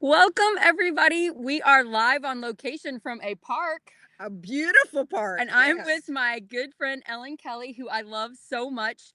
Welcome, everybody. We are live on location from a park, A beautiful park, and I'm yes. with my good friend Ellen Kelley, who I love so much.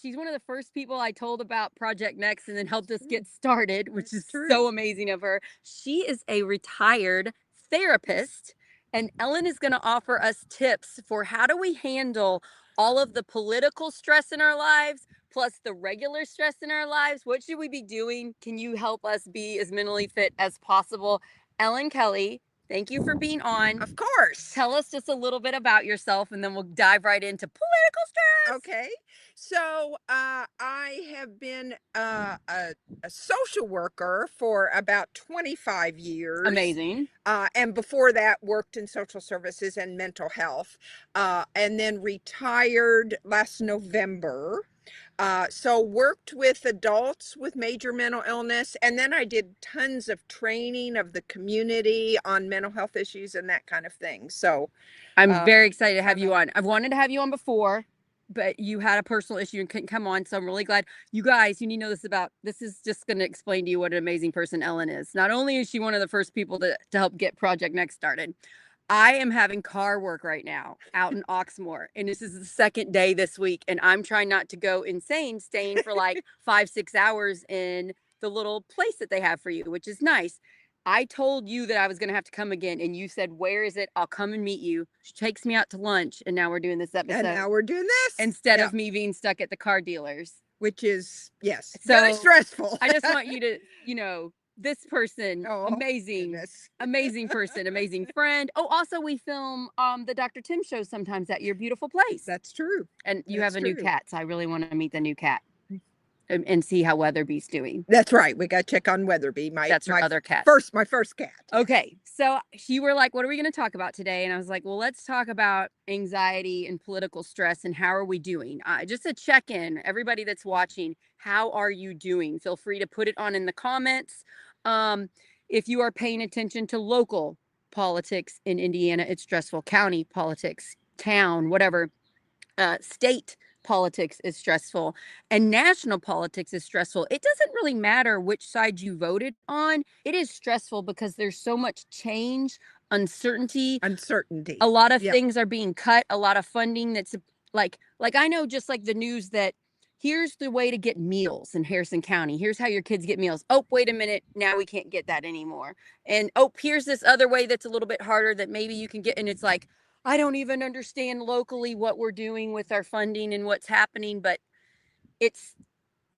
She's one of the first people I told about Project Next and then helped us True. get started, which That's is true. so amazing of her. She is a retired therapist, and Ellen is going to offer us tips for how do we handle all of the political stress in our lives, plus the regular stress in our lives. What should we be doing? Can you help us be as mentally fit as possible? Ellen Kelley, thank you for being on. Of course. Tell us just a little bit about yourself, and then we'll dive right into political stress. Okay. I have been a social worker for about 25 years. Amazing. And before that, worked in social services and mental health, and then retired last November. So worked with adults with major mental illness, and then I did tons of training of the community on mental health issues and that kind of thing. I'm Uh, very excited to have kind you of on. I've wanted to have you on before, but you had a personal issue and couldn't come on. So I'm really glad. You guys, you need to know this is just going to explain to you what an amazing person Ellen is. Not only is she one of the first people to help get Project Next started, I am having car work right now out in Oxmoor, and this is the second day this week, and I'm trying not to go insane staying for like 5, 6 hours in the little place that they have for you, which is nice. I told you that I was going to have to come again, and you said, "Where is it? I'll come and meet you." She takes me out to lunch, and now we're doing this and episode now we're doing this. instead Yeah. of me being stuck at the car dealers. Which is, yes, very So stressful. I just want you to, this person, Oh, amazing, goodness. amazing person, amazing friend. Oh, also we film the Dr. Tim show sometimes at your beautiful place. That's true. And you have That's a new true. cat, so I really want to meet the new cat and see how Weatherby's doing. That's right. We got to check on Weatherby, That's her other cat. my first cat. Yes. Okay, so you were like, "What are we going to talk about today?" And I was like, "Well, let's talk about anxiety and political stress and how are we doing?" Just a check in, everybody that's watching. How are you doing? Feel free to put it on in the comments. Um, if you are paying attention to local politics in Indiana, it's stressful. County politics, town, whatever. State politics is stressful, and national politics is stressful. It doesn't really matter which side you voted on. It is stressful because there's so much change, uncertainty. Uncertainty. A lot of Yep. things are being cut, a lot of funding that's like I know, just like the news, that here's the way to get meals in Harrison County. Here's how your kids get meals. Oh, wait a minute, now we can't get that anymore. And oh, here's this other way that's a little bit harder that maybe you can get. And it's like, I don't even understand locally what we're doing with our funding and what's happening, but it's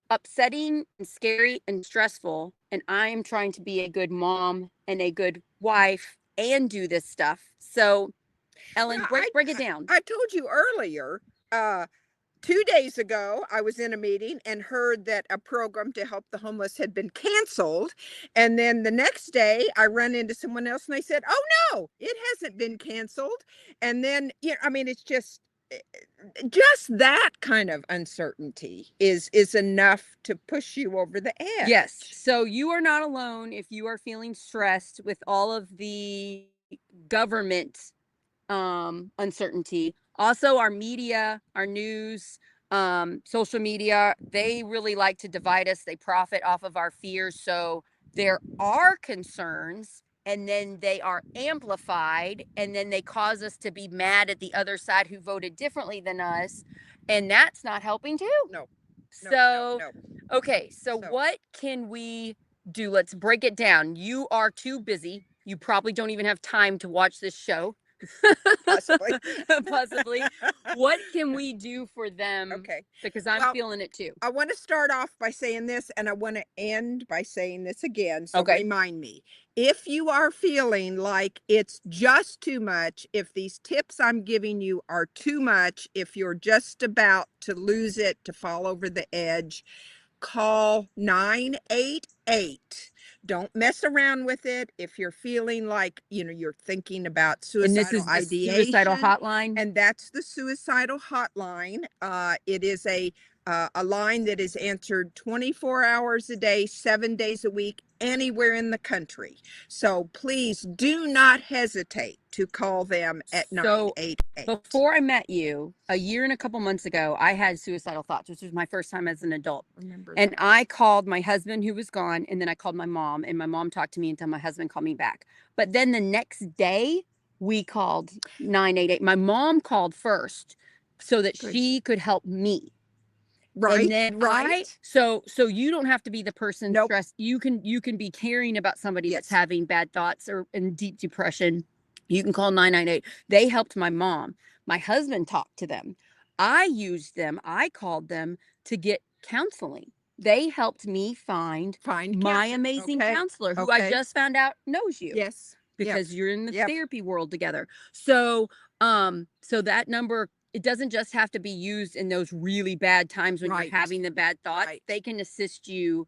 upsetting and scary and stressful. And I am trying to be a good mom and a good wife and do this stuff. So, Ellen, Yeah, break it down. I told you earlier, 2 days ago, I was in a meeting and heard that a program to help the homeless had been canceled. And then the next day, I run into someone else and they said, "Oh, no, it hasn't been canceled." And then, I mean, it's just that kind of uncertainty is enough to push you over the edge. Yes. So you are not alone if you are feeling stressed with all of the government uncertainty. Also, our media, our news, social media, they really like to divide us. They profit off of our fears. So there are concerns, and then they are amplified, and then they cause us to be mad at the other side who voted differently than us. And that's not helping too. No, no, So, no, okay. So, no. what can we do? Let's break it down. You are too busy. You probably don't even have time to watch this show. Possibly. Possibly. What can we do for them? Okay. Because I'm Well, feeling it too. I want to start off by saying this, and I want to end by saying this again. So Okay. remind me, if you are feeling like it's just too much, if these tips I'm giving you are too much, if you're just about to lose it, to fall over the edge, call 988. Don't mess around with it. If you're feeling like, you're thinking about And this suicidal is the suicidal ideation, hotline. and that's the suicidal hotline. It is a a line that is answered 24 hours a day, 7 days a week, anywhere in the country. So please do not hesitate to call them at So 988. before I met you, a year and a couple months ago, I had suicidal thoughts, which was my first time as an adult. Remember And that. I called my husband who was gone, and then I called my mom, and my mom talked to me until my husband called me back. But then the next day, we called 988. My mom called first so that Good. she could help me. And Right, then right. so you don't have to be the person Nope. stressed. You can be caring about somebody that's Yes. having bad thoughts or in deep depression. You can call 998. They helped my mom. My husband talked to them. I used them. I called them to get counseling. They helped me find Find my counseling. amazing Okay. counselor who I Okay. just found out knows you Yes. Yep. because you're in the Yep. therapy world together. So that number, it doesn't just have to be used in those really bad times when you're Right. having the bad thoughts. Right. They can assist you.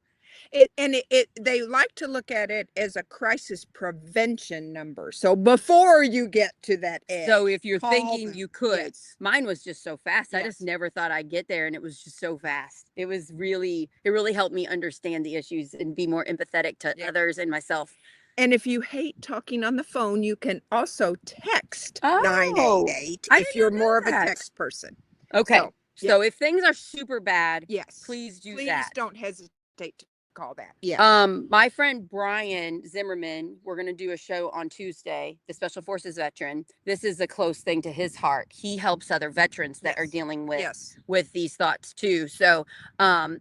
They like to look at it as a crisis prevention number. So before you get to that So if edge, you're call thinking them. you could, Yes. mine was just so fast. I just Yes. never thought I'd get there, and it was just so fast. It really helped me understand the issues and be more empathetic to Yeah. others and myself. And if you hate talking on the phone, you can also text Oh, 988 I did if you're not know more of a that. text person. Okay. So, yeah. So if things are super bad, Yes. please do Please that. don't hesitate to call that. Yeah. My friend Brian Zimmerman, we're gonna do a show on Tuesday, the Special Forces veteran. This is a close thing to his heart. He helps other veterans that are Yes. dealing with Yes. these thoughts too. So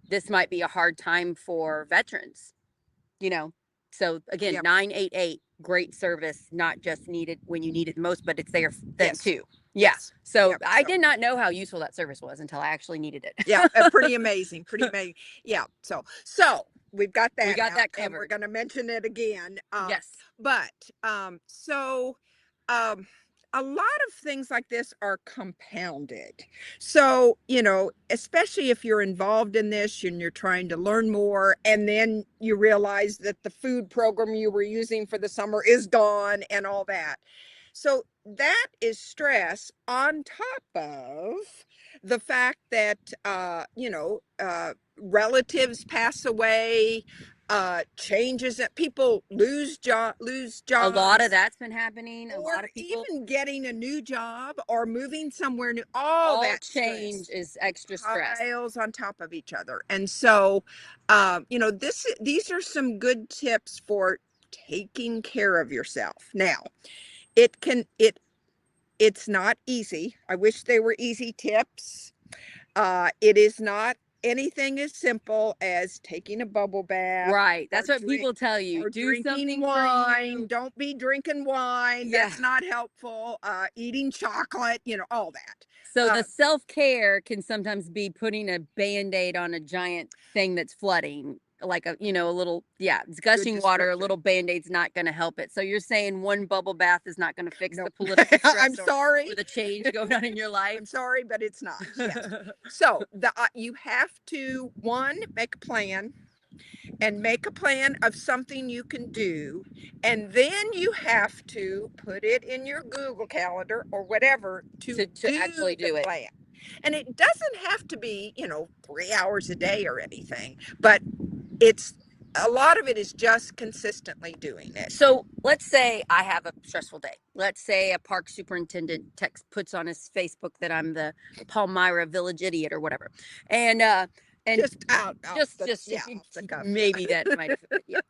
this might be a hard time for veterans, you know. So again, Yep. 988, great service, not just needed when you need it most, but it's there then Yes. too. Yeah. Yes. So Yep. I So, did not know how useful that service was until I actually needed yeah, it. pretty amazing. Pretty amazing. Yeah. So we've got We that got out, that and we're covered. going to mention it again. Yes. But so um, a lot of things like this are compounded. So, especially if you're involved in this and you're trying to learn more, and then you realize that the food program you were using for the summer is gone and all that. So that is stress on top of the fact that, relatives pass away, changes that people lose A lot of jobs, that's been happening. A or lot of people, even getting a new job or moving somewhere new. All all that change stress is extra stress. piles on top of each other. And so, these are some good tips for taking care of yourself. Now, it can it it's not easy. I wish they were easy tips. It is not anything as simple as taking a bubble bath Right. or That's what people tell you. or Do drinking something for wine. you. Don't be drinking wine. Yeah. That's not helpful. Eating chocolate, all that. So the Uh, self-care can sometimes be putting a band-aid on a giant thing that's flooding. Like a little, yeah, it's Good gushing water, a description. little band-aid's not going to help it. So you're saying one bubble bath is not going to fix No, the political I'm stress sorry. or the change going on in your life. I'm sorry, but it's not. Yes. So you have to one make a plan, and make a plan of something you can do. And then you have to put it in your Google Calendar or whatever to to do actually the do it. plan. And it doesn't have to be, 3 hours a day or anything, but it's a lot of it is just consistently doing it. So let's say I have a stressful day. Let's say a park superintendent puts on his Facebook that I'm the Palmyra village idiot or whatever. And Just out the, just yeah, off the cuff. maybe Yeah. that might have, yeah.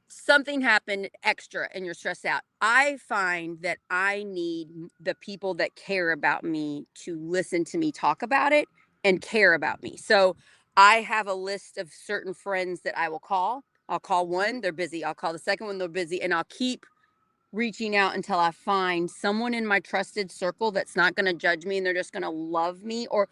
Something happened extra and you're stressed out. I find that I need the people that care about me to listen to me talk about it and care about me. So I have a list of certain friends that I will call. I'll call Mhm. one, they're busy. I'll call the second one, they're busy. And I'll keep reaching out until I find someone in my trusted circle that's not going to judge me and they're just going to love me, or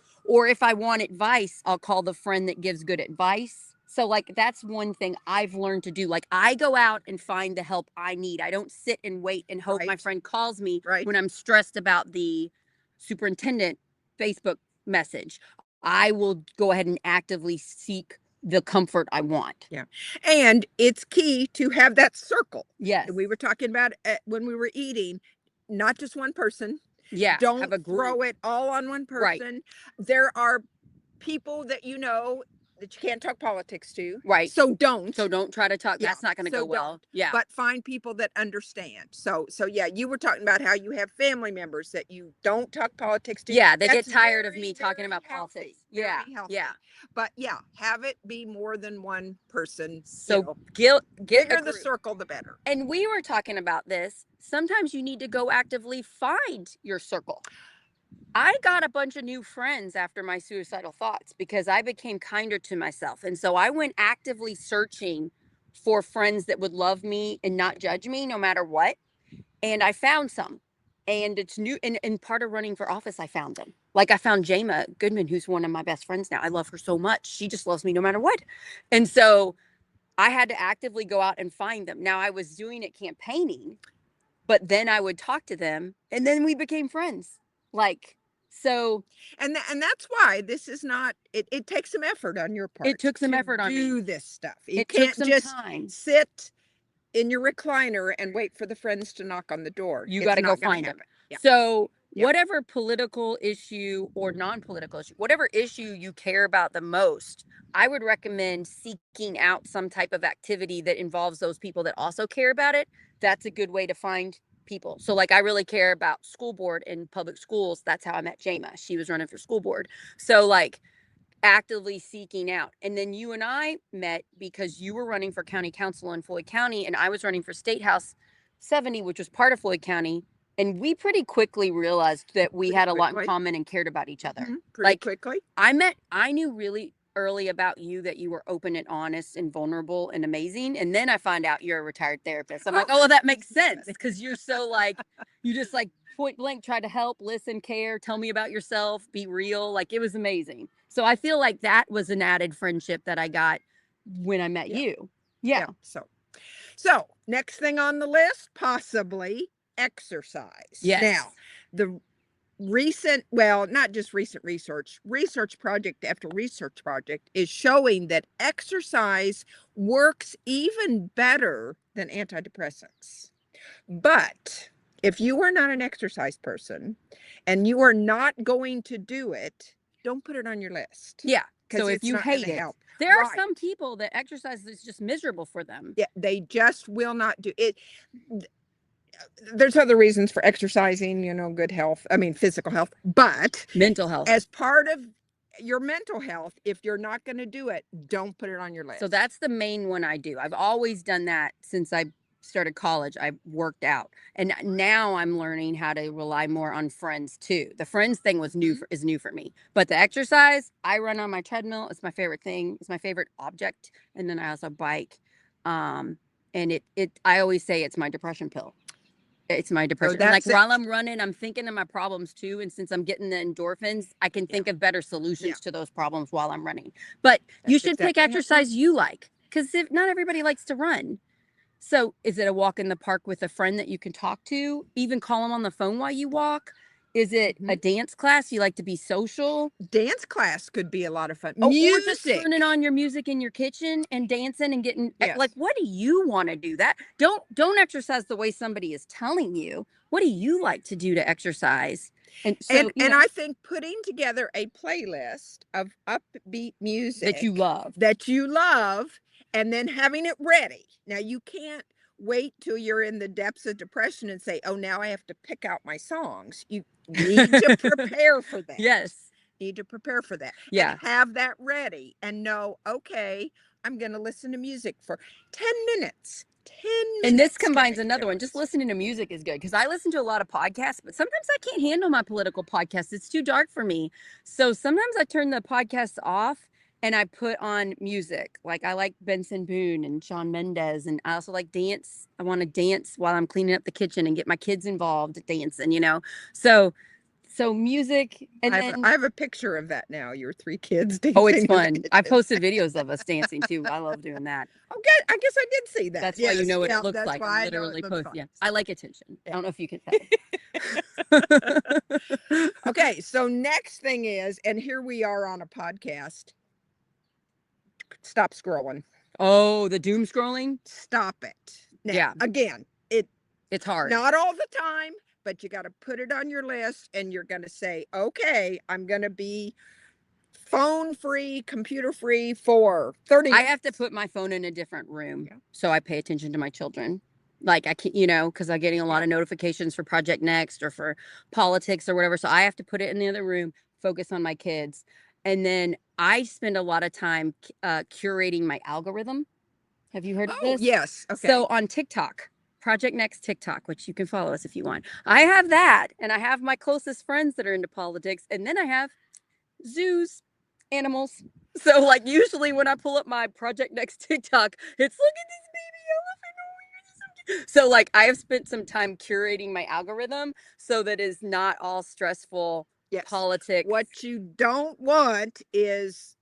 if I want advice, I'll call the friend that gives good advice. So like that's one thing I've learned to do. Like I go out and find the help I need. I don't sit and wait and hope my Right. friend calls me Right. when I'm stressed about the superintendent Facebook message. I will go ahead and actively seek the comfort I want. Yeah. And it's key to have that circle. Yes. We were talking about when we were eating, not just one person. Yeah, have Don't a throw group. it all on one Right. person. There are people that you know that you can't talk politics to. Right. So don't. So don't try to talk. Yeah. That's not going to So go well. don't. Yeah. But find people that understand. So yeah, you were talking about how you have family members that you don't talk politics to. Yeah. They get That's tired of very, me talking very about healthy. politics. Yeah. Very healthy. Yeah. But yeah, have it be more than one person. So get a Bigger the group. circle, the better. And we were talking about this. Sometimes you need to go actively find your circle. I got a bunch of new friends after my suicidal thoughts because I became kinder to myself. And so I went actively searching for friends that would love me and not judge me no matter what. And I found some. And it's new. And part of running for office, I found them. Like I found Jama Goodman, who's one of my best friends now. I love her so much. She just loves me no matter what. And so I had to actively go out and find them. Now I was doing it campaigning, but then I would talk to them and then we became friends. Like, so And that's why this is not. It takes some effort on your part it took some to effort on me. do this stuff. You It took can't some just time. sit in your recliner and wait for the friends to knock on the door. You It's got to go not going to find them. happen. Yeah. So, Yeah. whatever political issue or non political issue, whatever issue you care about the most, I would recommend seeking out some type of activity that involves those people that also care about it. That's a good way to find people. So, like, I really care about school board and public schools. That's how I met Jama. She was running for school board. So, like, actively seeking out. And then you and I met because you were running for county council in Floyd County, and I was running for State House 70, which was part of Floyd County. And we pretty quickly realized that we had a lot in common and cared about each other. Pretty Like, quickly. I knew really early about you that you were open and honest and vulnerable and amazing. And then I find out you're a retired therapist. I'm like, oh, well, that makes sense because you're so like, you just like point blank try to help, listen, care, tell me about yourself, be real. Like it was amazing. So I feel like that was an added friendship that I got when I met you. Yeah. So next thing on the list, possibly exercise. Yes. Now, the recent, well, not just recent research project after research project is showing that exercise works even better than antidepressants. But if you are not an exercise person and you are not going to do it, don't put it on your list. Yeah. So Because if it's you not hate gonna it, help. there are Right. some people that exercise is just miserable for them. Yeah, they just will not do it. There's other reasons for exercising, good health. I mean, physical health, but Mental health. as part of your mental health, if you're not going to do it, don't put it on your list. So that's the main one I do. I've always done that since I started college. I worked out, and now I'm learning how to rely more on friends too. The friends thing was is new for me, but the exercise, I run on my treadmill. It's my favorite thing. It's my favorite object, and then I also bike. And I always say it's my depression pill. It's my depression. And like while I'm running, I'm thinking of my problems too. And since I'm getting the endorphins, I can think of better solutions to those problems while I'm running. But you should pick exercise you like, because if not everybody likes to run. So is it a walk in the park with a friend that you can talk to? Even call them on the phone while you walk? Is it a dance class? You like to be social? Dance class could be a lot of fun. Or just turning on your music in your kitchen and dancing and getting like, what do you want to do? That don't exercise the way somebody is telling you. What do you like to do to exercise? And so and I think putting together a playlist of upbeat music that you love and then having it ready. Now you can't wait till you're in the depths of depression and say, oh, now I have to pick out my songs. You need to prepare for that. Yes. Need to prepare for that. Yeah. And have that ready and know, okay, I'm going to listen to music for 10 minutes. 10 minutes. And this combines another one. Just listening to music is good because I listen to a lot of podcasts, but sometimes I can't handle my political podcasts. It's too dark for me. So sometimes I turn the podcasts off and I put on music. Like I like Benson Boone and Shawn Mendes, and I also like dance. I want to dance while I'm cleaning up the kitchen and get my kids involved dancing, So music, and I have a picture of that now. Your 3 kids dancing. Oh, it's fun. I posted videos of us dancing too. I love doing that. Okay, I guess I did see that. That's why you know what it looks like. I literally post. Yeah, I like attention. I don't know if you can tell. Okay, so next thing is, and here we are on a podcast. Stop scrolling. Oh, the doom scrolling. Stop it. Now, again, it's hard. Not all the time. But you got to put it on your list and you're going to say, okay, I'm going to be phone free, computer free for 30 I minutes. have to put my phone in a different room Yeah. so I pay attention to my children. Like I can't, you know, because I'm getting a lot Yeah. of notifications for Project Next or for politics or whatever. So I have to put it in the other room, focus on my kids. And then I spend a lot of time curating my algorithm. Have you heard of Oh, this? yes. Okay. So on TikTok, Project Next TikTok, which you can follow us if you want. I have that, and I have my closest friends that are into politics, and then I have zoos, animals. So like usually when I pull up my Project Next TikTok, it's look at this baby elephant over here. So like I have spent some time curating my algorithm so that it's not all stressful Yes. politics. What you don't want is,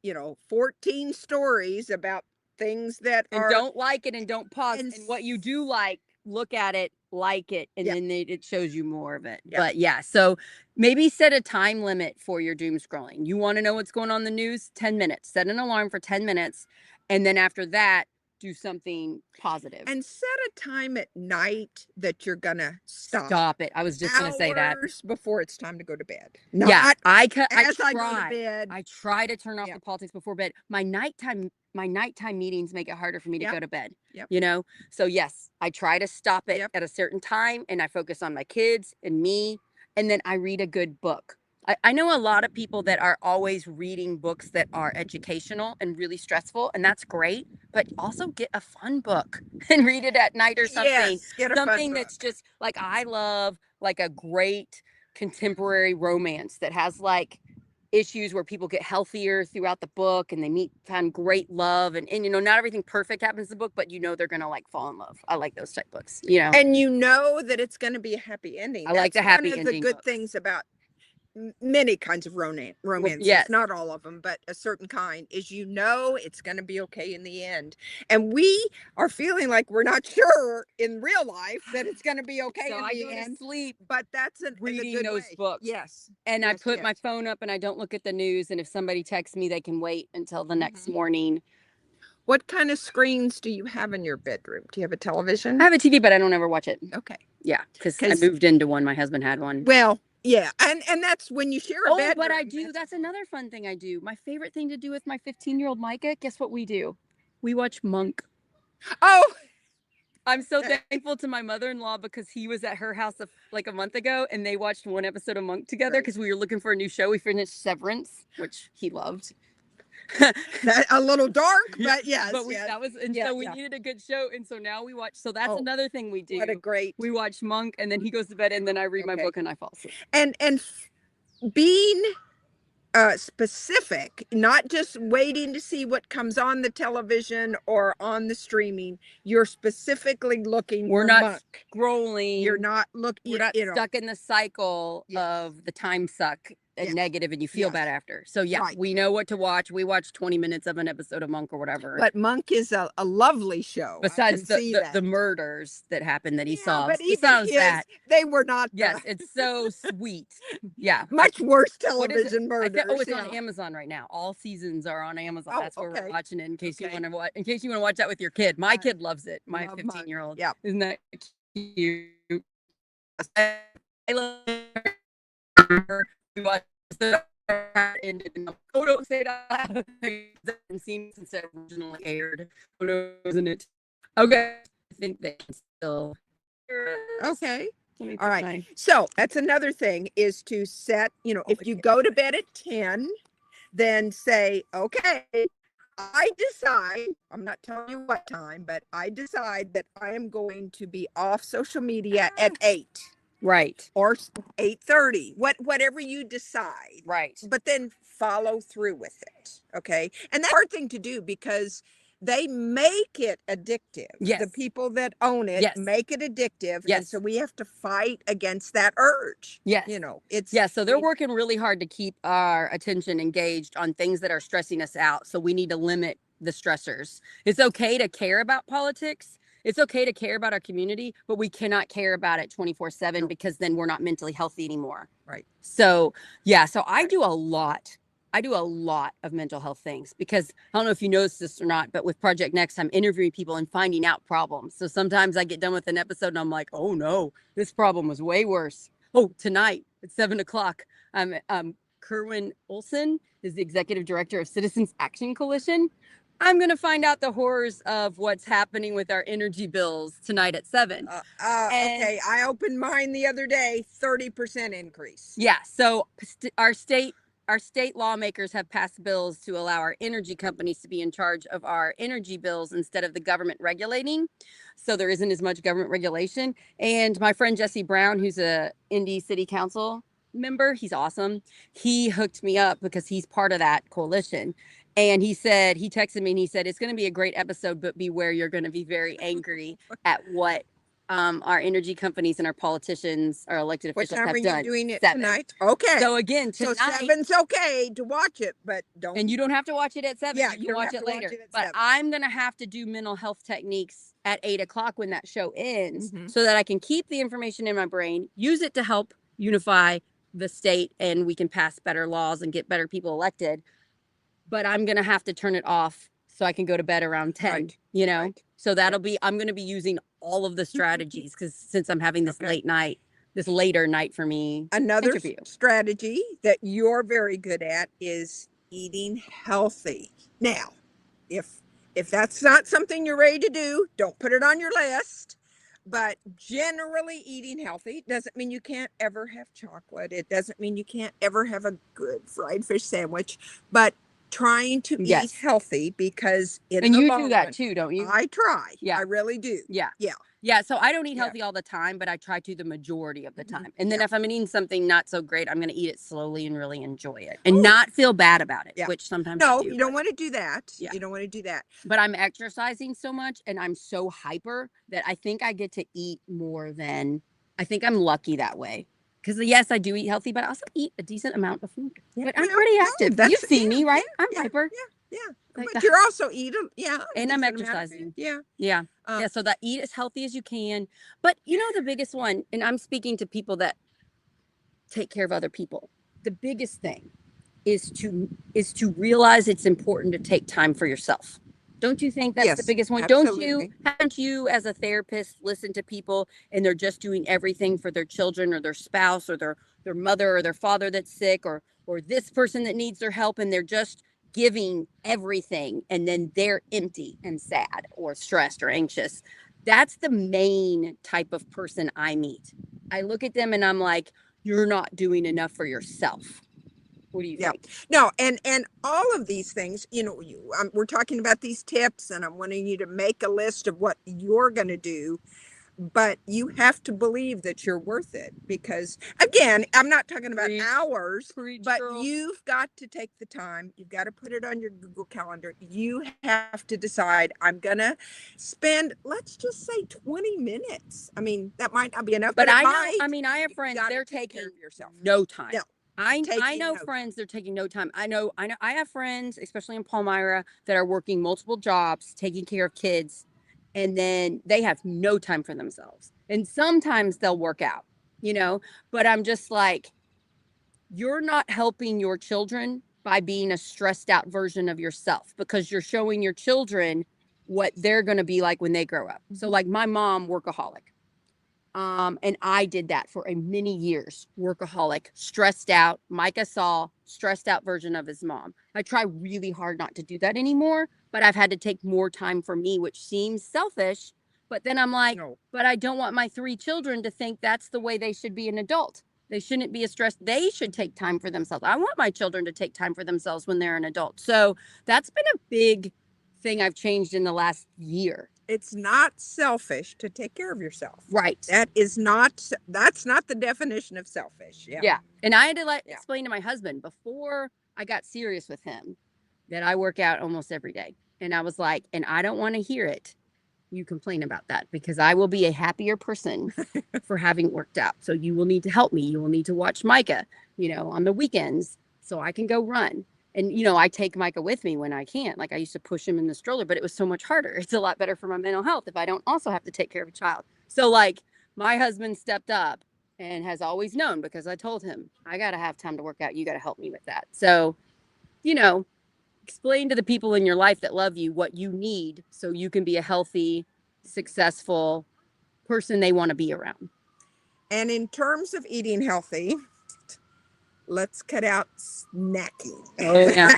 14 stories about things that And are don't like it and don't pause. and And what you do look at it, like it, and yeah, then it shows you more of it. yeah. But yeah, so maybe set a time limit for your doom scrolling. You want to know what's going on in the news? 10 minutes. Set an alarm for 10 minutes. And then after that, do something positive. And set a time at night that you're gonna stop. Stop it. I was just going to say that. Hours before it's time to go to bed. Yeah, Not I as I go to try. bed. I try to turn off Yeah. the politics before bed. My nighttime meetings make it harder for me to Yep. go to bed. Yep. You know? So yes, I try to stop it Yep. at a certain time and I focus on my kids and me and then I read a good book. I know a lot of people that are always reading books that are educational and really stressful, and that's great. But also get a fun book and read it at night or something. Yes, get a fun Something book. that's just like I love like a great contemporary romance that has like issues where people get healthier throughout the book and they find great love and you know not everything perfect happens in the book but you know they're gonna like fall in love. I like those type books, you know. And you know that it's gonna be a happy ending. I like the That's one happy of the ending good books. things about many kinds of romances, Yes. not all of them, but a certain kind, is it's going to be okay in the end. And we are feeling like we're not sure in real life that it's going to be okay So in I the go to end. sleep But that's in a reading good those way. books. Yes. And I Yes, put my yes. phone up and I don't look at the news. And if somebody texts me, they can wait until the next Mhm. morning. What kind of screens do you have in your bedroom? Do you have a television? I have a TV, but I don't ever watch it. Okay. Yeah, because I Because moved into one. My husband had one. well, yeah, and that's when you share a Oh, bedroom. but I do. That's another fun thing I do. My favorite thing to do with my 15-year-old Micah, guess what we do? We watch Monk. Oh, I'm so thankful to my mother-in-law because he was at her house like a month ago and they watched one episode of Monk together right. because we were looking for a new show. We finished Severance, which he loved. That a little dark, Yeah, but yes, but yes. that was and Yeah, so we yeah. needed a good show and so now we watch. So that's Oh, another thing we do. what a great. We watch Monk and then he goes to bed and then I read my Okay. book and I fall asleep. And being specific, not just waiting to see what comes on the television or on the streaming. You're specifically looking We're for not Monk. scrolling. You're not looking. We're not You know. stuck in the cycle Yes. of the time suck and Yes. negative and you feel Yes. bad after. So yeah, Right. we know what to watch. We watch 20 minutes of an episode of Monk or whatever. But Monk is a lovely show. I Besides can see that. the murders that happened that he Yeah, solves. but even Besides his, that, they were not yes, it's so sweet. Yeah. much worse What is it? television murders. It's yeah. on Amazon right now. All seasons are on Amazon. Oh, That's where okay. we're watching it in case you Okay. want to watch. In case you want to watch that with your kid. My kid loves it. My Love Monk. 15-year-old. Yeah. Isn't that cute? I love her. We watched the ended in the photo say that and seen since it originally aired. Photos in it. Okay. I think they can still hear us. Okay. Let me All put right. my- So that's another thing is to set, if you go to bed at 10, then say, okay, I decide, I'm not telling you what time, but I decide that I am going to be off social media at 8 Right. or 8:30, whatever you decide. Right. But then follow through with it. Okay. And that's a hard thing to do because they make it addictive. Yes. The people that own it Yes. make it addictive. Yes. And so we have to fight against that urge. Yes. It's yeah. So they're working really hard to keep our attention engaged on things that are stressing us out. So we need to limit the stressors. It's okay to care about politics. It's okay to care about our community, but we cannot care about it 24/7 No. because then we're not mentally healthy anymore. Right. So yeah, so I do a lot. I do a lot of mental health things because I don't know if you noticed this or not, but with Project Next, I'm interviewing people and finding out problems. So sometimes I get done with an episode and I'm like, oh no, this problem was way worse. Oh, tonight at 7 o'clock, Kerwin Olson is the executive director of Citizens Action Coalition. I'm going to find out the horrors of what's happening with our energy bills tonight at 7. And Okay, I opened mine the other day, 30% increase. yeah, so our state lawmakers have passed bills to allow our energy companies to be in charge of our energy bills instead of the government regulating. So there isn't as much government regulation. And my friend Jesse Brown, who's a Indy City Council member, he's awesome. He hooked me up because he's part of that coalition. And he texted me and he said, it's going to be a great episode, but beware, you're going to be very angry at what our energy companies and our politicians, our elected What officials time have are you done. doing it 7. tonight? Okay. So again, So tonight, 7's okay to watch it, but don't. and you don't have to watch it at 7. Yeah, You you can don't watch have it to watch later. it at But 7. I'm gonna have to do mental health techniques at 8 o'clock when that show ends, Mhm. so that I can keep the information in my brain, use it to help unify the state, and we can pass better laws and get better people elected. But I'm gonna have to turn it off so I can go to bed around 10. Right. You know, Right. so that'll be. I'm gonna be using all of the strategies because since I'm having this later night for me Another interview. strategy that you're very good at is eating healthy. Now, if that's not something you're ready to do, don't put it on your list. But generally eating healthy doesn't mean you can't ever have chocolate. It doesn't mean you can't ever have a good fried fish sandwich, but trying to eat Yes. healthy because in And the you long do that run, too, don't you? I try. Yeah. I really do. Yeah. Yeah. Yeah. So I don't eat Yeah. healthy all the time, but I try to the majority of the Mhm. time. And then Yeah. if I'm eating something not so great, I'm going to eat it slowly and really enjoy it and Oh, not feel bad about it, yeah. which sometimes I No, do. you don't But want to do that. yeah. You don't want to do that. But I'm exercising so much and I'm so hyper that I think I get to eat more than I think I'm lucky that way. Because yes, I do eat healthy, but I also eat a decent amount of food. Yeah, But I'm well, pretty no, active. that's You've seen yeah, me, right? yeah, I'm yeah, hyper. yeah, yeah. Like But the you're also a and I'm decent amount of food. exercising. Yeah. Yeah. Uh, Yeah. So that eat as healthy as you can. But you know, the biggest one, and I'm speaking to people that take care of other people. The biggest thing is to realize it's important to take time for yourself. Don't you think that's the yes, biggest one? absolutely. Haven't you as a therapist listen to people and they're just doing everything for their children or their spouse or their mother or their father that's sick or this person that needs their help and they're just giving everything and then they're empty and sad or stressed or anxious. That's the main type of person I meet. I look at them and I'm like, you're not doing enough for yourself. What do you Yeah. think? No, and all of these things, we're talking about these tips, and I'm wanting you to make a list of what you're going to do. But you have to believe that you're worth it because, again, I'm not talking about Preach. hours, Preach, but girl. you've got to take the time. You've got to put it on your Google Calendar. You have to decide, I'm going to spend, let's just say 20 minutes. I mean, that might not be enough, But but it I know, might. I mean, I have You friends, got to they're take care taking of yourself. no time. No, I taking know no friends, they're taking no time. I have friends, especially in Palmyra, that are working multiple jobs, taking care of kids, and then they have no time for themselves. And sometimes they'll work out, you know, but I'm just like, you're not helping your children by being a stressed out version of yourself because you're showing your children what they're going to be like when they grow up. So like my mom, workaholic. And I did that for a many years, workaholic, stressed out. Micah saw stressed out version of his mom. I try really hard not to do that anymore, but I've had to take more time for me, which seems selfish. But then I'm like, no. but I don't want my 3 children to think that's the way they should be an adult. They shouldn't be a stress. They should take time for themselves. I want my children to take time for themselves when they're an adult. So that's been a big thing I've changed in the last year. It's not selfish to take care of yourself. Right. That's not the definition of selfish. Yeah. Yeah. And I had to Yeah. explain to my husband before I got serious with him that I work out almost every day. And I was like, and I don't want to hear it. You complain about that because I will be a happier person for having worked out. So you will need to help me. You will need to watch Micah, on the weekends so I can go run. And, I take Micah with me when I can't. Like I used to push him in the stroller, but it was so much harder. It's a lot better for my mental health if I don't also have to take care of a child. So, like, my husband stepped up and has always known because I told him, I got to have time to work out. You got to help me with that. So, you know, explain to the people in your life that love you what you need so you can be a healthy, successful person they want to be around. And in terms of eating healthy, let's cut out snacking. Oh yeah.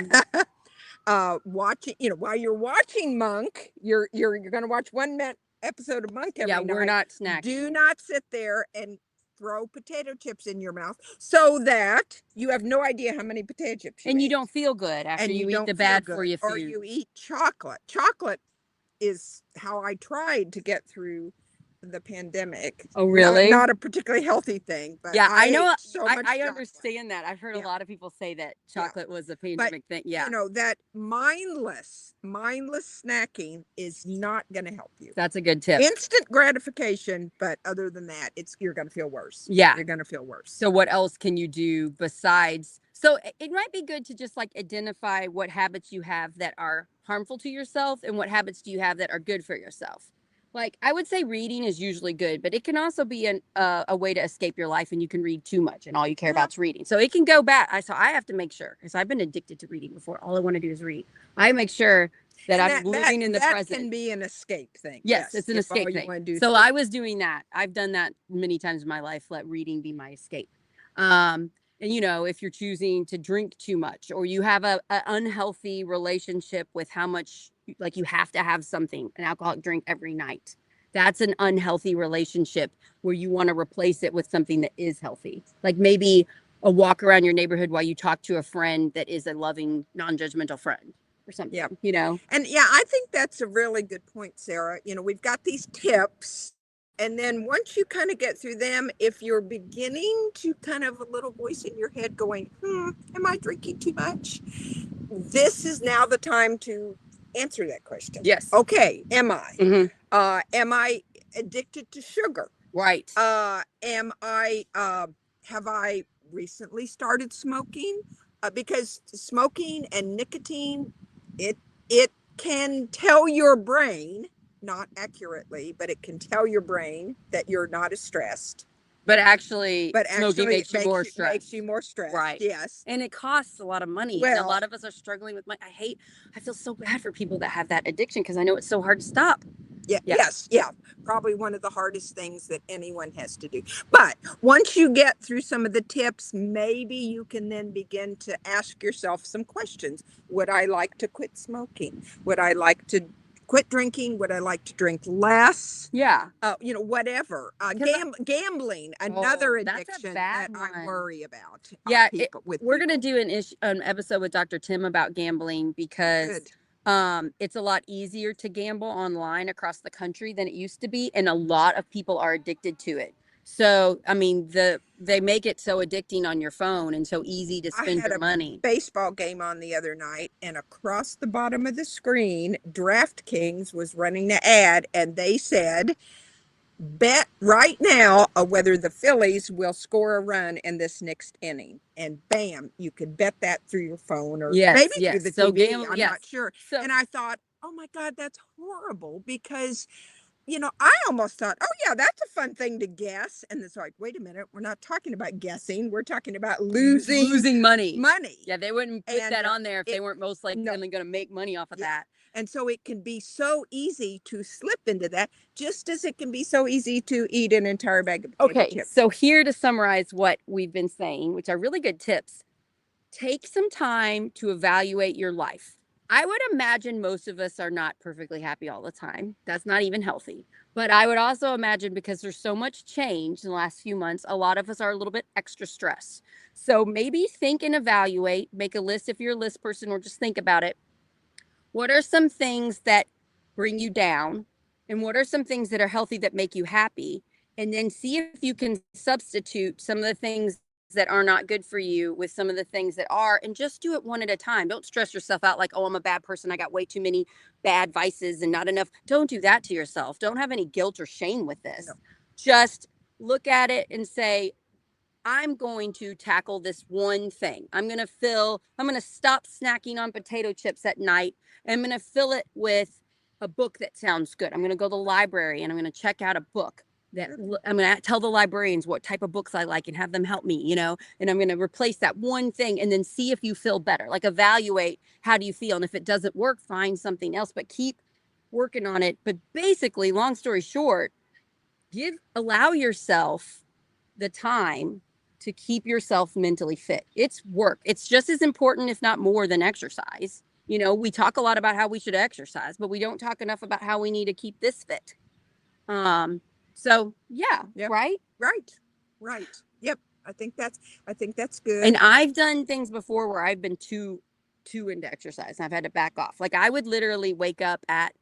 Watching, while you're watching Monk, you're going to watch episode of Monk Yeah, every we're night. not snacking. Do not sit there and throw potato chips in your mouth so that you have no idea how many potato chips you And you ate. don't feel good after And you you eat the don't feel bad for good. you Or food. you eat chocolate. Chocolate is how I tried to get through the pandemic. Oh Not really? not a particularly healthy thing, but Yeah, I I ate know. so much I chocolate. understand that. I've heard a Yeah, lot of people say that yeah. chocolate was a But pandemic thing. Yeah, that mindless snacking is not going to help you. that's a good tip. Instant gratification, but other than that, you're going to feel worse. Yeah. You're going to feel worse. So what else can you do besides? So it might be good to just like identify what habits you have that are harmful to yourself and what habits do you have that are good for yourself. Like I would say reading is usually good, but it can also be a way to escape your life and you can read too much and all you care Yeah. about is reading. So it can go bad. I have to make sure because I've been addicted to reading before. All I want to do is read. I make sure that And I'm living in the that present. can be an escape thing. Yes, Yes, it's an if all escape you thing. want to do is So sleep. I was doing that. I've done that many times in my life. Let reading be my escape. Um, and if you're choosing to drink too much, or you have a unhealthy relationship with how much, like you have to have something, an alcoholic drink every night. That's an unhealthy relationship where you want to replace it with something that is healthy. Like maybe a walk around your neighborhood while you talk to a friend that is a loving, non-judgmental friend or Yeah. something. And yeah, I think that's a really good point, Sarah. We've got these tips. And then once you kind of get through them, if you're beginning to kind of a little voice in your head going, am I drinking too much? This is now the time to answer that question. Yes. Okay, am I? Mm-hmm. Am I addicted to sugar? Right. Am I, have I recently started smoking? Because smoking and nicotine, it, it can tell your brain, not accurately, but it can tell your brain that you're not as stressed. But actually, But smoking actually, makes it you more makes stressed. you more stressed. Right. Yes. And it costs a lot of money. And a Well, lot of us are struggling with money. I feel so bad for people that have that addiction because I know it's so hard to stop. yeah, Yeah. yes, yeah. Probably one of the hardest things that anyone has to do. But once you get through some of the tips, maybe you can then begin to ask yourself some questions. Would I like to quit smoking? Would I like to quit drinking? Would I like to drink less? Yeah. Whatever. Because Gambling, another that's a addiction that bad I one. worry about. Yeah. With We're going to people. do an episode with Dr. Tim about gambling because Good. it's a lot easier to gamble online across the country than it used to be. And a lot of people are addicted to it. So, I mean, they make it so addicting on your phone and so easy to I spend had your a money. baseball game on the other night, and across the bottom of the screen, DraftKings was running an ad, and they said, bet right now whether the Phillies will score a run in this next inning. And bam, you could bet that through your phone or Yes, maybe through yes. the So TV. gamble, I'm yes. not sure. So And I thought, oh my God, that's horrible because I almost thought, oh yeah, that's a fun thing to guess. And it's like, wait a minute, we're not talking about guessing. We're talking about losing losing money. money. Yeah, they wouldn't put And that on there if they it, weren't most likely no, going to make money off of yeah. that. And so it can be so easy to slip into that, just as it can be so easy to eat an entire bag of potato Okay, chips. so here to summarize what we've been saying, which are really good tips. Take some time to evaluate your life. I would imagine most of us are not perfectly happy all the time. That's not even healthy. But I would also imagine because there's so much change in the last few months, a lot of us are a little bit extra stressed. So maybe think and evaluate, make a list if you're a list person or just think about it. What are some things that bring you down? And what are some things that are healthy that make you happy? And then see if you can substitute some of the things that are not good for you with some of the things that are, and just do it one at a time. Don't stress yourself out like, oh, I'm a bad person. I got way too many bad vices and not enough. Don't do that to yourself. Don't have any guilt or shame with No. this. Just look at it and say, I'm going to tackle this one thing. I'm going to stop snacking on potato chips at night. And I'm going to fill it with a book that sounds good. I'm going to go to the library and I'm going to check out a book that I'm going to tell the librarians what type of books I like and have them help me, and I'm going to replace that one thing and then see if you feel better. Like evaluate how do you feel. And if it doesn't work, find something else, but keep working on it. But basically, long story short, allow yourself the time to keep yourself mentally fit. It's work. It's just as important, if not more, than exercise. We talk a lot about how we should exercise, but we don't talk enough about how we need to keep this fit. Um, so yeah, Yep. right? Right. Right. Yep. I think that's good. And I've done things before where I've been too into exercise and I've had to back off. Like I would literally wake up at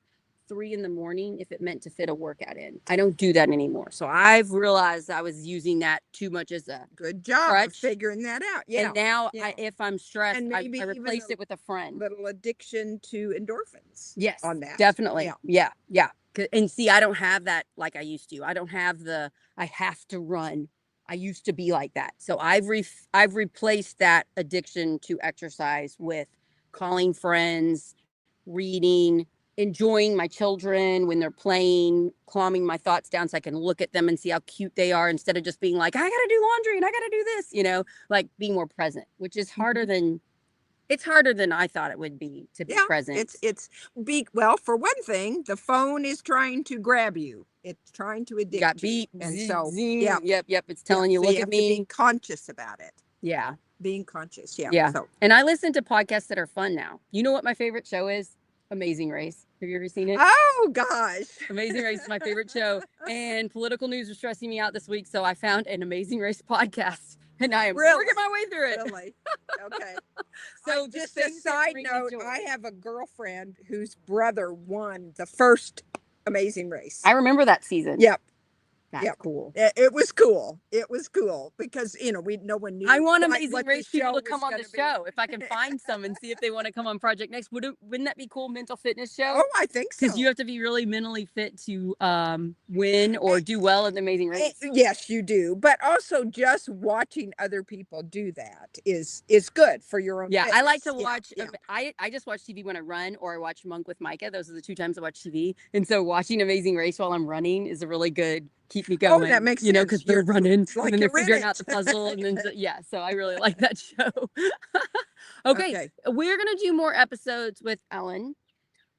3 in the morning if it meant to fit a workout in. I don't do that anymore. So I've realized I was using that too much as a Good job of crutch. figuring that out. Yeah. And now Yeah. if I'm stressed, And I maybe even replaced it with a friend. little addiction to endorphins. Yes, On that. definitely. Yeah. Yeah. And see, I don't have that like I used to. I don't have I have to run. I used to be like that. So I've replaced that addiction to exercise with calling friends, reading, enjoying my children when they're playing, calming my thoughts down so I can look at them and see how cute they are instead of just being like, I got to do laundry and I got to do this, like being more present, which is harder than it's harder than I thought it would be to be Yeah. present. Well, for one thing, the phone is trying to grab you. It's trying to You addict got you. beep, And zing, so, zing. yeah. Yep. It's Yeah. telling you, So look you at have to be me. conscious about it. Yeah. Being conscious. Yeah. Yeah. So. And I listen to podcasts that are fun now. You know what my favorite show is? Amazing Race. Have you ever seen it? Oh gosh. Amazing Race is my favorite show. And political news was stressing me out this week, so I found an Amazing Race podcast. And I am working my way through it. Really? Okay. So just a side note, I have a girlfriend whose brother won the first Amazing Race. I remember that season. Yep. That's cool. It was cool. It was cool because no one knew. I want quite Amazing what Race the people show to come was on the gonna show. If I can find some and see if they want to come on Project Next, wouldn't that be cool? Mental fitness show? Oh, I think so. Because you have to be really mentally fit to win or do well in the Amazing Race. Yes, you do. But also, just watching other people do that is good for your own. Yeah, I like to fitness. watch. Yeah. I just watch TV when I run, or I watch Monk with Micah. Those are the 2 times I watch TV. And so watching Amazing Race while I'm running is a really good keep me going. Oh, that makes sense. Because they're running like and then they're you're in figuring it. out the puzzle, and then yeah. So I really like that show. Okay, we're gonna do more episodes with Ellen.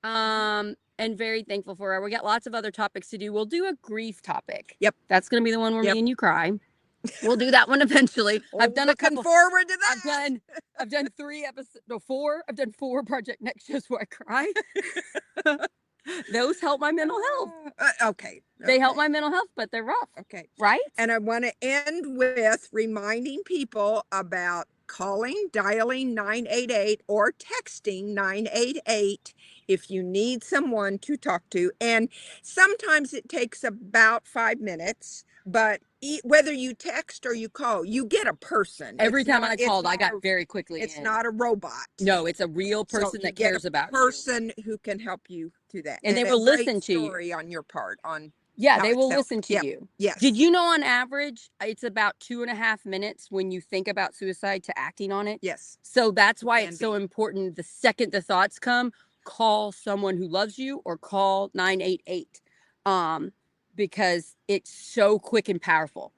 And very thankful for her. We got lots of other topics to do. We'll do a grief topic. Yep. That's gonna be the one where me and you cry. We'll do that one eventually. I've done looking forward to that. I've done 3 episodes, no 4. I've done 4 Project Next shows where I cry. Those help my mental health. Okay. They help my mental health, but they're rough. Okay. Right? And I want to end with reminding people about dialing 988 or texting 988 if you need someone to talk to. And sometimes it takes about 5 minutes, but whether you text or you call, you get a person. Every time I called, I got very quickly It's in. not a robot. No, it's a real person that cares about you. Person who can help you do that. And they will listen to you. Story on your part on Yeah, they will listen to you. Yes. Did you know on average, it's about 2.5 minutes when you think about suicide to acting on it? Yes. So that's why it's so important. The second the thoughts come, call someone who loves you or call 988. Because it's so quick and powerful.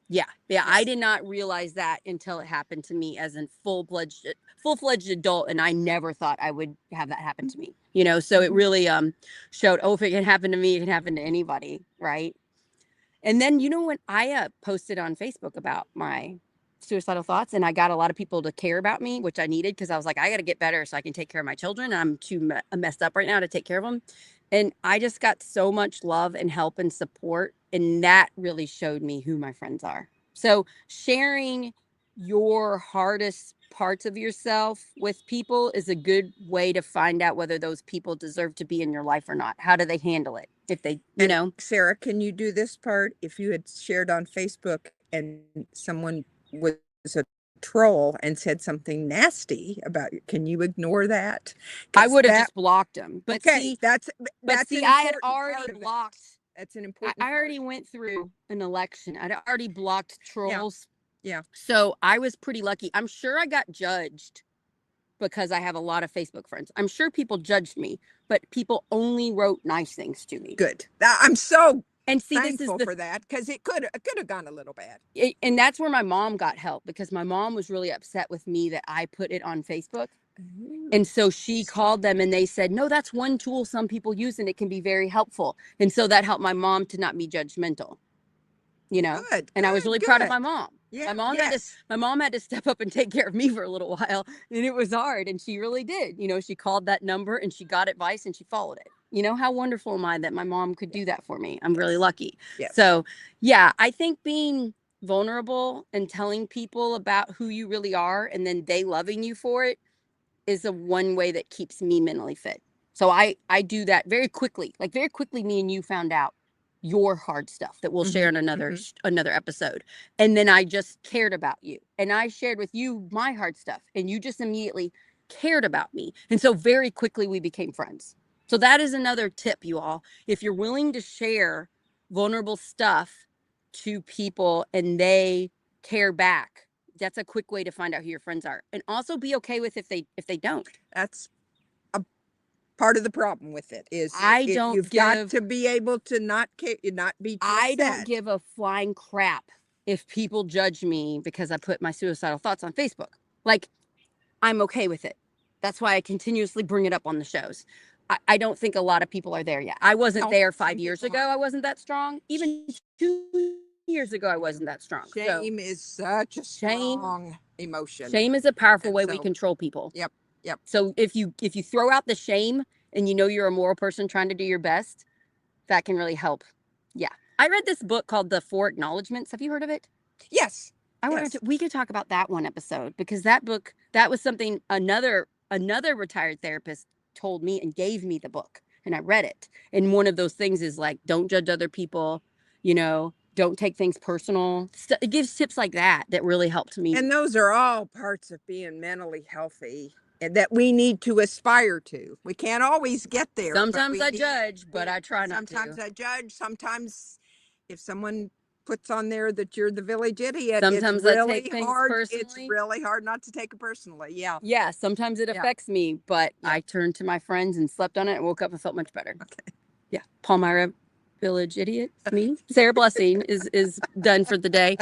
Yeah. Yes. I did not realize that until it happened to me as a full-fledged adult, and I never thought I would have that happen to me. So it really showed, if it can happen to me, it can happen to anybody, right? And then when I posted on Facebook about my suicidal thoughts, and I got a lot of people to care about me, which I needed, because I was like, I got to get better so I can take care of my children. I'm too messed up right now to take care of them. And I just got so much love and help and support. And that really showed me who my friends are. So sharing your hardest parts of yourself with people is a good way to find out whether those people deserve to be in your life or not. How do they handle it? If they, Sarah, can you do this part? If you had shared on Facebook and someone was a troll and said something nasty about you, can you ignore that? I would have just blocked them. But okay, that's I had already blocked. That's an important I already went through an election. I'd already blocked trolls. Yeah. So I was pretty lucky. I'm sure I got judged because I have a lot of Facebook friends. I'm sure people judged me, but people only wrote nice things to me. Good. I'm so thankful for that, because it could have gone a little bad. And that's where my mom got help, because my mom was really upset with me that I put it on Facebook. And so she called them and they said, no, that's one tool some people use and it can be very helpful. And so that helped my mom to not be judgmental, Good, and I was really proud of my mom. Yeah. My mom had to Yes. my mom had to step up and take care of me for a little while, and it was hard, and she really did. She called that number and she got advice and she followed it. How wonderful am I that my mom could Yeah. do that for me? I'm really Yes. lucky. Yes. So, yeah, I think being vulnerable and telling people about who you really are and then they loving you for it is the one way that keeps me mentally fit. So I do that very quickly. Like very quickly me and you found out your hard stuff that we'll share Mhm. in another Mhm. another episode. And then I just cared about you. And I shared with you my hard stuff and you just immediately cared about me. And so very quickly we became friends. So that is another tip, you all. If you're willing to share vulnerable stuff to people and they care back, that's a quick way to find out who your friends are, and also be okay with if they don't. That's a part of the problem with it is I it don't you've got give to be able to not be too I don't upset. give a flying crap if people judge me because I put my suicidal thoughts on Facebook. Like, I'm okay with it. That's why I continuously bring it up on the shows. I don't think a lot of people are there yet. I wasn't No, there some 5 years people ago. aren't. I wasn't that strong. Even 2 years ago, I wasn't that strong. So Shame is such a shame, strong emotion. shame is a powerful And way we so, control people. yep, yep. So if you throw out the shame and you're a moral person trying to do your best, that can really help. Yeah. I read this book called The Four Acknowledgements. Have you heard of it? Yes, I wanted to yes. we could talk about that one episode because that book, that was something another retired therapist told me and gave me the book and I read it. And one of those things is like don't judge other people, don't take things personal. It gives tips like that really helped me. And those are all parts of being mentally healthy and that we need to aspire to. We can't always get there, but Sometimes I judge, but I try not sometimes to. I judge. Sometimes if someone puts on there that you're the village idiot, Sometimes I take things it's personally. really hard not to take it personally. Yeah. Yeah, sometimes it Yeah. affects me, but Yeah. I turned to my friends and slept on it and woke up and felt much better. Okay. Yeah. Palmyra Village idiot. Me. Sarah Blessing is done for the day.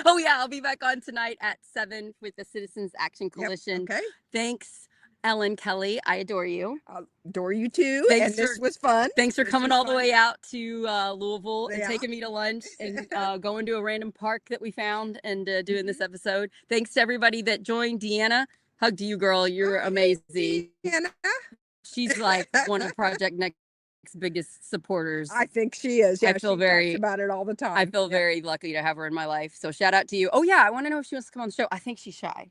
Oh yeah, I'll be back on tonight at 7 with the Citizens Action Yep. Coalition. Okay. Thanks, Ellen Kelley. I adore you. I'll adore you too. And Thanks for this was fun. thanks for This coming was all the fun. way out to Louisville and Yeah. taking me to lunch and going to a random park that we found and doing this Mhm. episode. Thanks to everybody that joined. Deanna, hug to you, girl. You're amazing. Deanna. She's like one of Project Next's biggest supporters. I think she is. I Yeah, feel she talks very about it all the I time. feel Yeah. very lucky to have her in my life. So shout out to you. Oh yeah, I want to know if she wants to come on the show. I think she's shy,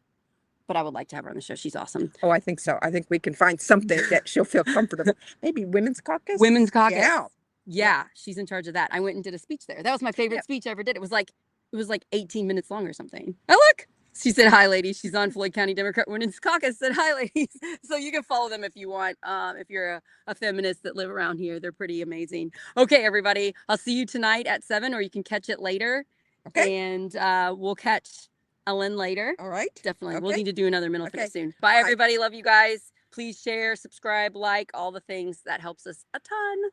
but I would like to have her on the show. She's awesome. Oh, I think so. I think we can find something that she'll feel comfortable. Maybe women's caucus. Women's Caucus. Yeah. Yeah, she's in charge of that. I went and did a speech there. That was my favorite Yep. speech I ever did. It was like 18 minutes long or something. Oh look. She said hi, ladies. She's on Floyd County Democrat Women's Caucus. Said hi, ladies. So you can follow them if you want. If you're a feminist that live around here, they're pretty amazing. Okay, everybody. I'll see you tonight at 7, or you can catch it later. Okay. And we'll catch Ellen later. All right. Definitely. We'll Okay. need to do another mental Okay. fitness soon. Bye, Bye. everybody. Love you guys. Please share, subscribe, like, all the things. That helps us a ton.